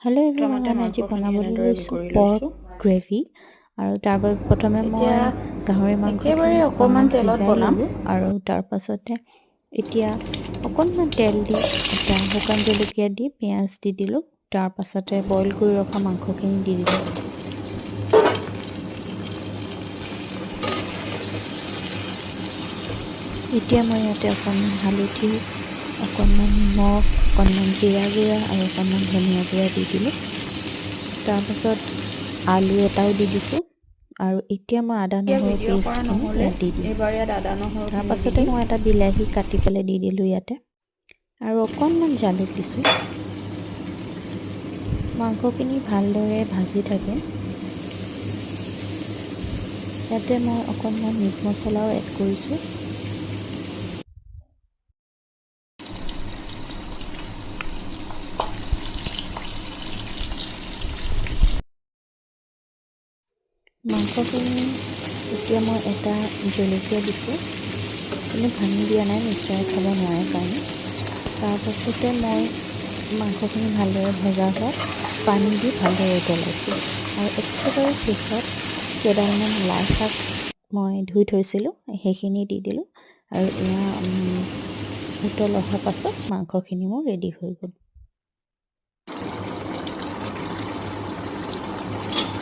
Hello' everyone, প্ৰথমতে আজি মাংসখিনি বনাবলৈ এনেদৰে লৈছোঁ গুৰি পৰ্ক লৈছোঁ। গ্ৰেভি। আৰু তাৰ বাবে প্ৰথমে মই এতিয়া গাহৰি একেবাৰে মাংসখিনি অকণমান অকণমান তেলত সিজাই বনাম। ল'লোঁ। আৰু তাৰ পাছতে এতিয়া অকণমান তেল দি এটা শুকান জলকীয়া দি পিঁয়াজ দি দিলোঁ। তাৰ পাছতে বইল কৰি ৰখা মাংসখিনি দি দিলোঁ। এতিয়া মই ইয়াতে অকণমান হালধি, অকণমান নিমখ, অকণমান জিৰা গুড়া আৰু অকণমান ধনিয়া গুড়া দি দিলোঁ। তাৰপাছত আলু এটাও দি দিছোঁ। আৰু এতিয়া মই আদা এতিয়া নহৰু ভিডিঅ' কৰা পেষ্টখিনি নহ'লে ইয়াত দি দিম। এইবাৰ ইয়াত আদা তাৰ নহৰুখিনি দি পাছতে দিম। মই এটা বিলাহী কাটি পেলাই দি দিলোঁ ইয়াতে। আৰু অকণমান জালুক দিছোঁ। মাংসখিনি ভালদৰে ভাজি থাকিম। ইয়াতে মই অকণমান মিট মছলাও এড কৰিছোঁ। মাংসখিনি এতিয়া মই এটা জলকীয়া দিছোঁ, কিন্তু ভাঙি দিয়া নাই, মিষ্টাৰে খাব নোৱাৰে কাৰণে। তাৰপাছতে মই মাংসখিনি ভালদৰে ভজা হোৱাত পানী দি ভালদৰে উতলাইছোঁ। আৰু একেবাৰে শেষত কেইডালমান লাই শাক মই ধুই থৈছিলোঁ, সেইখিনি দি দিলোঁ। আৰু এয়া উতল অহাৰ পাছত মাংসখিনি মোৰ ৰেডি হৈ গ'ল।